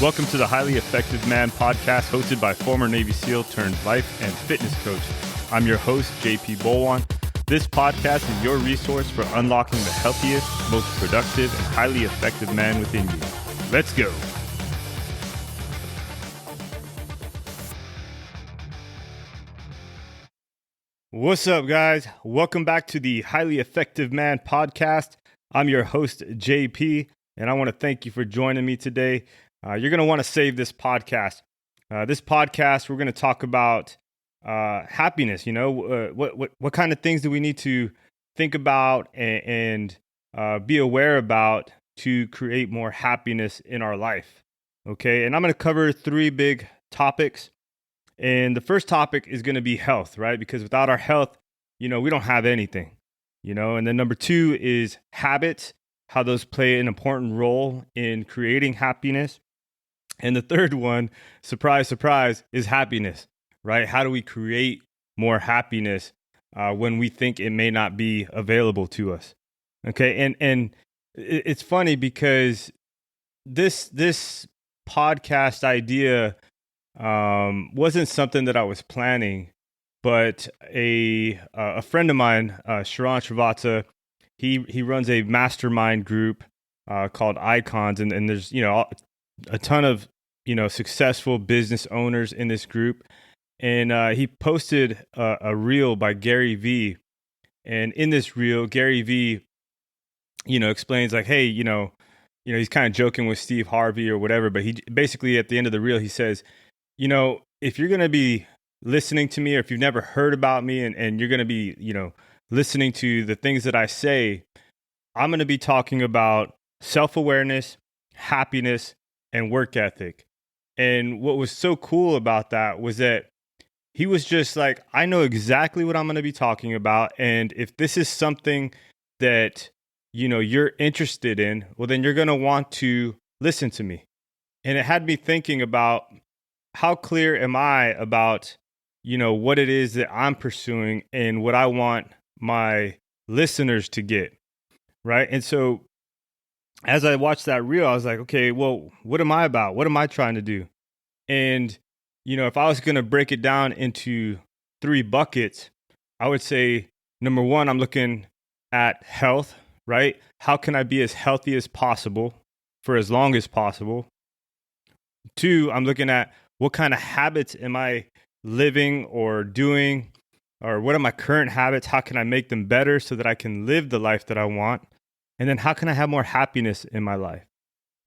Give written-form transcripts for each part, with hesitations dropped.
Welcome to the Highly Effective Man podcast, hosted by former Navy SEAL turned life and fitness coach. I'm your host, JP Bolwan. This podcast is your resource for unlocking the healthiest, most productive, and highly effective man within you. Let's go. What's up, guys? Welcome back to the Highly Effective Man podcast. I'm your host, JP, and I want to thank you for joining me today. You're going to want to save this podcast. This podcast, we're going to talk about happiness. You know, what kind of things do we need to think about and be aware about to create more happiness in our life? Okay, and I'm going to cover three big topics. And the first topic is going to be health, right? Because without our health, you know, we don't have anything, you know. And then number two is habits, how those play an important role in creating happiness. And the third one, surprise, surprise, is happiness, right? How do we create more happiness when we think it may not be available to us? Okay, and it's funny because this podcast idea wasn't something that I was planning, but a friend of mine, Sharon Srivatsa, he runs a mastermind group called Icons, and there's, you know, a ton of, you know, successful business owners in this group. And he posted a reel by Gary Vee. And in this reel, Gary Vee, you know, explains like, hey, you know, he's kind of joking with Steve Harvey or whatever, but he basically at the end of the reel, he says, you know, if you're going to be listening to me, or if you've never heard about me and you're going to be, you know, listening to the things that I say, I'm going to be talking about self-awareness, happiness, and work ethic. And what was so cool about that was that he was just like, I know exactly what I'm going to be talking about. And if this is something that, you know, you're interested in, well, then you're going to want to listen to me. And it had me thinking about how clear am I about, you know, what it is that I'm pursuing and what I want my listeners to get, right? And so as I watched that reel, I was like, okay, well, what am I about? What am I trying to do? And, you know, if I was going to break it down into three buckets, I would say, number one, I'm looking at health, right? How can I be as healthy as possible for as long as possible? Two, I'm looking at what kind of habits am I living or doing, or what are my current habits? How can I make them better so that I can live the life that I want? And then how can I have more happiness in my life,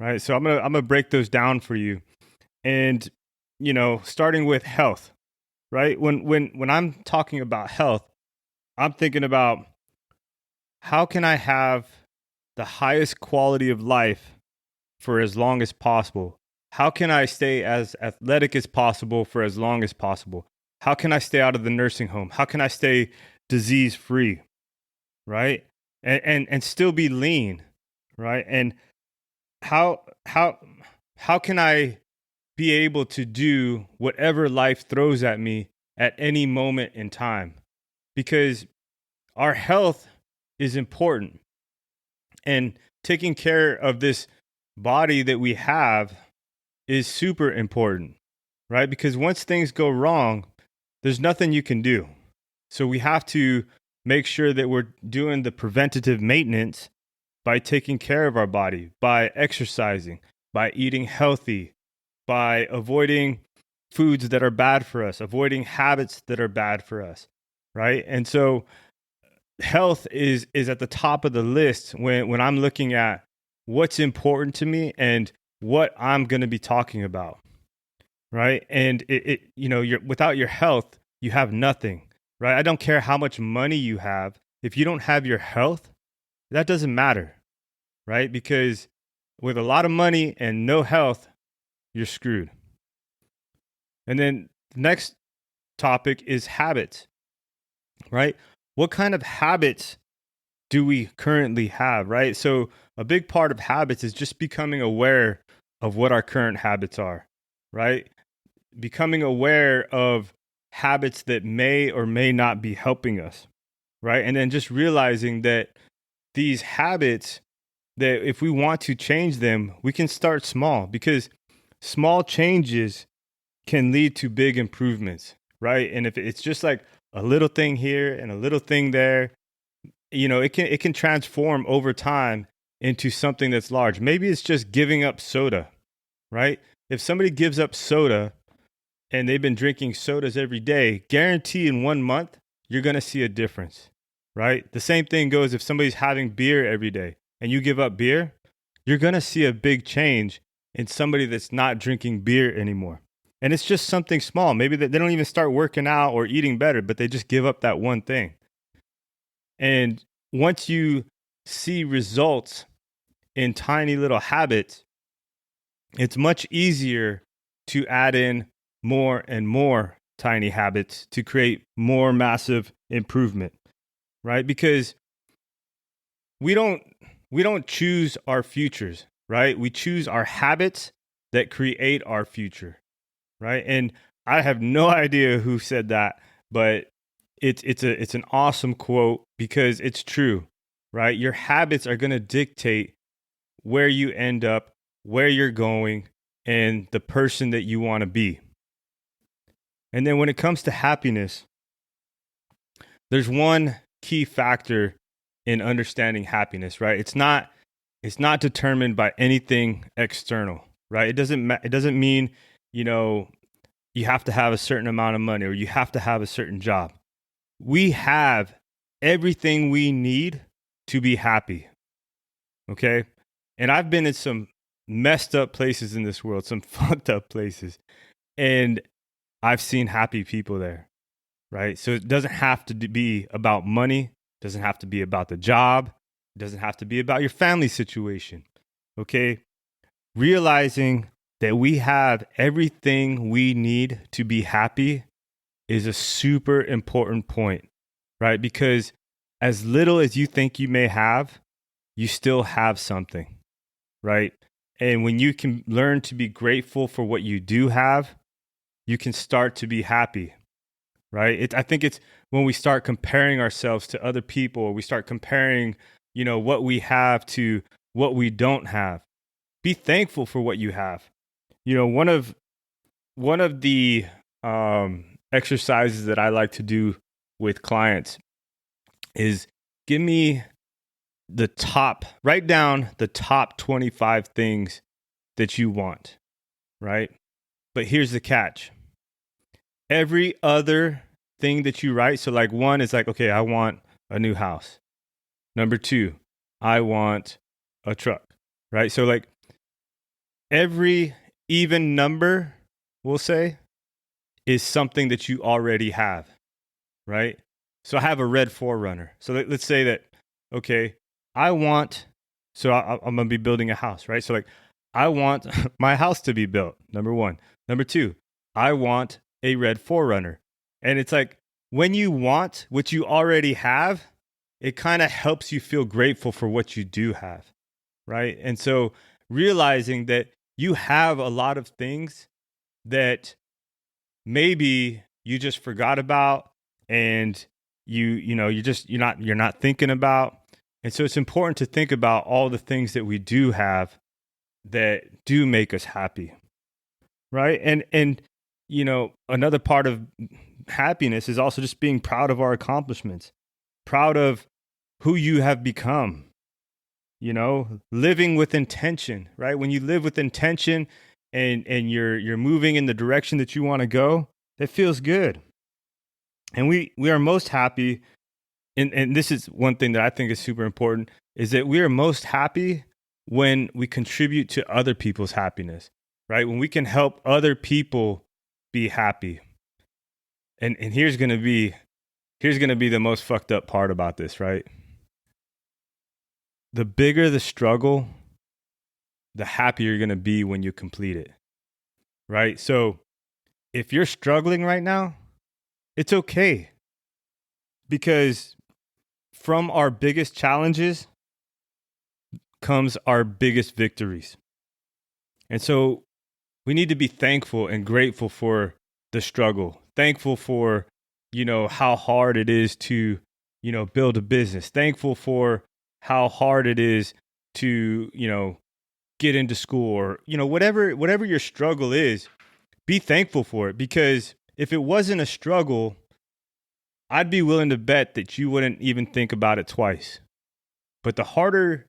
right? So I'm gonna break those down for you. And, you know, starting with health, right? When I'm talking about health, I'm thinking about how can I have the highest quality of life for as long as possible? How can I stay as athletic as possible for as long as possible? How can I stay out of the nursing home? How can I stay disease free, right? And still be lean, right? And how can I be able to do whatever life throws at me at any moment in time? Because our health is important, and taking care of this body that we have is super important, right? Because once things go wrong, there's nothing you can do. So we have to make sure that we're doing the preventative maintenance by taking care of our body, by exercising, by eating healthy, by avoiding foods that are bad for us, avoiding habits that are bad for us, right? And so health is at the top of the list when I'm looking at what's important to me and what I'm going to be talking about, right? And it you know, without your health, you have nothing, right? I don't care how much money you have. If you don't have your health, that doesn't matter, right? Because with a lot of money and no health, you're screwed. And then the next topic is habits, right? What kind of habits do we currently have, right? So a big part of habits is just becoming aware of what our current habits are, right? Becoming aware of habits that may or may not be helping us, right? And then just realizing that these habits, that if we want to change them, we can start small, because small changes can lead to big improvements, right? And if it's just like a little thing here and a little thing there, it can transform over time into something that's large. Maybe it's just giving up soda, right? If somebody gives up soda and they've been drinking sodas every day, guarantee in 1 month, you're going to see a difference, right? The same thing goes if somebody's having beer every day and you give up beer, you're going to see a big change in somebody that's not drinking beer anymore. And it's just something small. Maybe they don't even start working out or eating better, but they just give up that one thing. And once you see results in tiny little habits, it's much easier to add in more and more tiny habits to create more massive improvement, right? Because we don't choose our futures, right? We choose our habits that create our future, right? And I have no idea who said that, but it's an awesome quote because it's true, right? Your habits are going to dictate where you end up, where you're going, and the person that you want to be. And then when it comes to happiness, there's one key factor in understanding happiness, right? It's not determined by anything external, right? It doesn't mean, you have to have a certain amount of money or you have to have a certain job. We have everything we need to be happy. Okay? And I've been in some messed up places in this world, some fucked up places. And I've seen happy people there, right? So it doesn't have to be about money. It doesn't have to be about the job. It doesn't have to be about your family situation, okay? Realizing that we have everything we need to be happy is a super important point, right? Because as little as you think you may have, you still have something, right? And when you can learn to be grateful for what you do have, you can start to be happy, right? I think it's when we start comparing ourselves to other people, or we start comparing, what we have to what we don't have. Be thankful for what you have. One of the exercises that I like to do with clients is write down the top 25 things that you want, right? But here's the catch. Every other thing that you write, so like one is like, okay, I want a new house. Number 2, I want a truck, right? So like every even number, we'll say, is something that you already have, right? So I have a red 4Runner. So let's say that, okay, I'm going to be building a house, right? So like, I want my house to be built, number 1. Number 2, I want a red 4Runner. And it's like, when you want what you already have, it kind of helps you feel grateful for what you do have, right? And so realizing that you have a lot of things that maybe you just forgot about and you're not thinking about. And so it's important to think about all the things that we do have that do make us happy, right? And another part of happiness is also just being proud of our accomplishments, proud of who you have become, living with intention, right? When you live with intention and you're moving in the direction that you want to go, it feels good. And we are most happy, and this is one thing that I think is super important, is that we are most happy when we contribute to other people's happiness, right? When we can help other people be happy. And here's gonna be the most fucked up part about this, right? The bigger the struggle, the happier you're gonna be when you complete it, right? So if you're struggling right now, it's okay, because from our biggest challenges comes our biggest victories. And so we need to be thankful and grateful for the struggle, thankful for, how hard it is to, build a business, thankful for how hard it is to, get into school, or, whatever your struggle is, be thankful for it. Because if it wasn't a struggle, I'd be willing to bet that you wouldn't even think about it twice. But the harder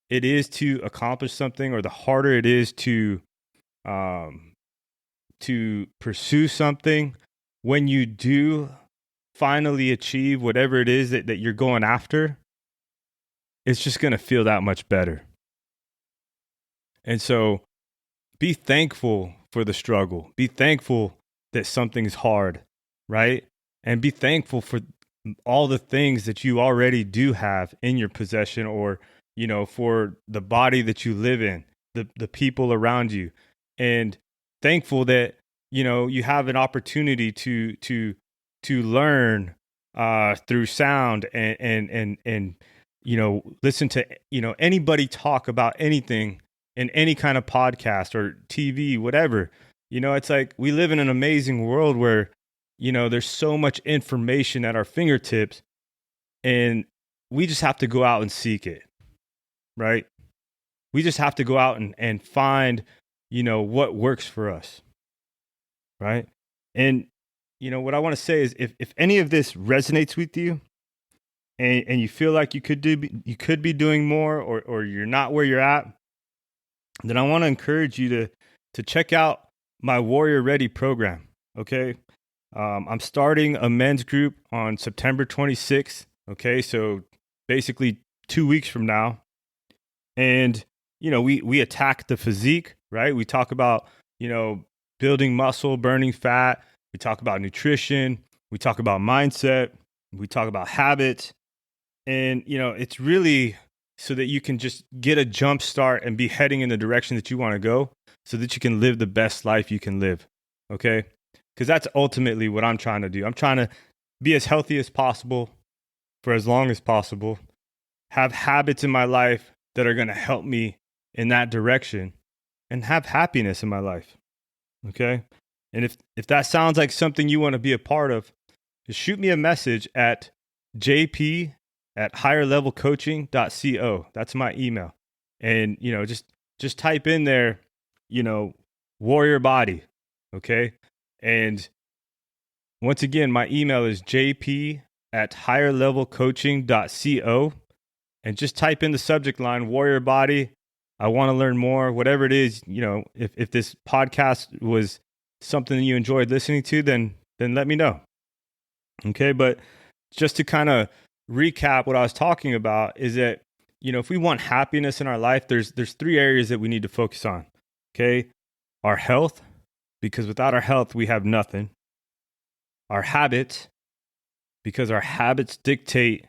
it is to accomplish something, or the harder it is to pursue something, when you do finally achieve whatever it is that you're going after, it's just going to feel that much better. And so be thankful for the struggle. Be thankful that something's hard, right? And be thankful for all the things that you already do have in your possession, or, for the body that you live in, the people around you, and thankful that, you have an opportunity to learn through sound and listen to, anybody talk about anything in any kind of podcast or TV, whatever. It's like we live in an amazing world where, there's so much information at our fingertips, and we just have to go out and seek it, right? We just have to go out and find, what works for us, right? And, what I want to say is, if any of this resonates with you, and you feel like you could be doing more, or you're not where you're at, then I want to encourage you to check out my Warrior Ready program. Okay. I'm starting a men's group on September 26th. Okay. So basically 2 weeks from now. And, we attack the physique, right? We talk about, building muscle, burning fat. We talk about nutrition. We talk about mindset. We talk about habits. And, it's really so that you can just get a jump start and be heading in the direction that you want to go, so that you can live the best life you can live. Okay. Because that's ultimately what I'm trying to do. I'm trying to be as healthy as possible for as long as possible, have habits in my life that are going to help me in that direction, and have happiness in my life. Okay. And if that sounds like something you want to be a part of, just shoot me a message at jp@higherlevelcoaching.co. That's my email. And, just type in there, warrior body. Okay. And once again, my email is jp@higherlevelcoaching.co. And just type in the subject line, warrior body. I want to learn more, whatever it is. If this podcast was something you enjoyed listening to, then let me know. Okay. But just to kind of recap what I was talking about is that, if we want happiness in our life, there's 3 areas that we need to focus on. Okay. Our health, because without our health, we have nothing. Our habits, because our habits dictate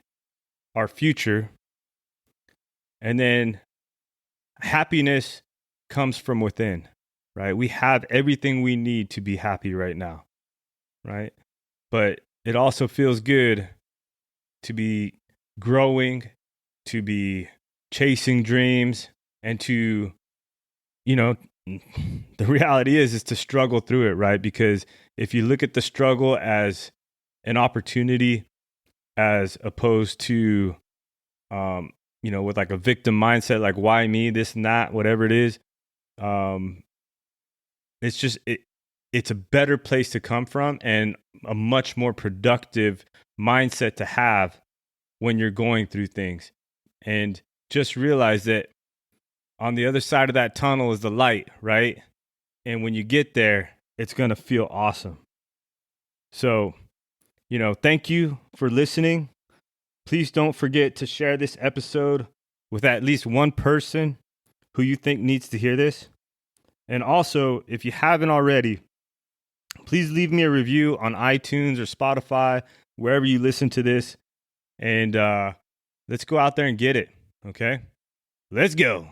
our future. And then happiness comes from within, right? We have everything we need to be happy right now, right? But it also feels good to be growing, to be chasing dreams, and to, the reality is to struggle through it, right? Because if you look at the struggle as an opportunity, as opposed to, with like a victim mindset, like why me, this and that, whatever it is, it's just, it's a better place to come from, and a much more productive mindset to have when you're going through things. And just realize that on the other side of that tunnel is the light, right? And when you get there, it's going to feel awesome. So, thank you for listening. Please don't forget to share this episode with at least one person who you think needs to hear this. And also, if you haven't already, please leave me a review on iTunes or Spotify, wherever you listen to this. And let's go out there and get it. Okay? Let's go.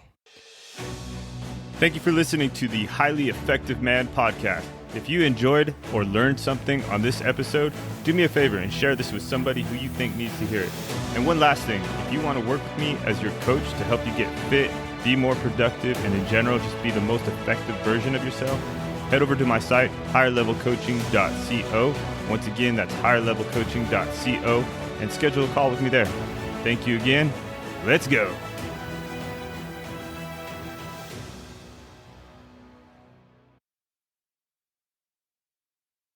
Thank you for listening to the Highly Effective Man podcast. If you enjoyed or learned something on this episode, do me a favor and share this with somebody who you think needs to hear it. And one last thing, if you want to work with me as your coach to help you get fit, be more productive, and in general, just be the most effective version of yourself, head over to my site, higherlevelcoaching.co. Once again, that's higherlevelcoaching.co, and schedule a call with me there. Thank you again. Let's go.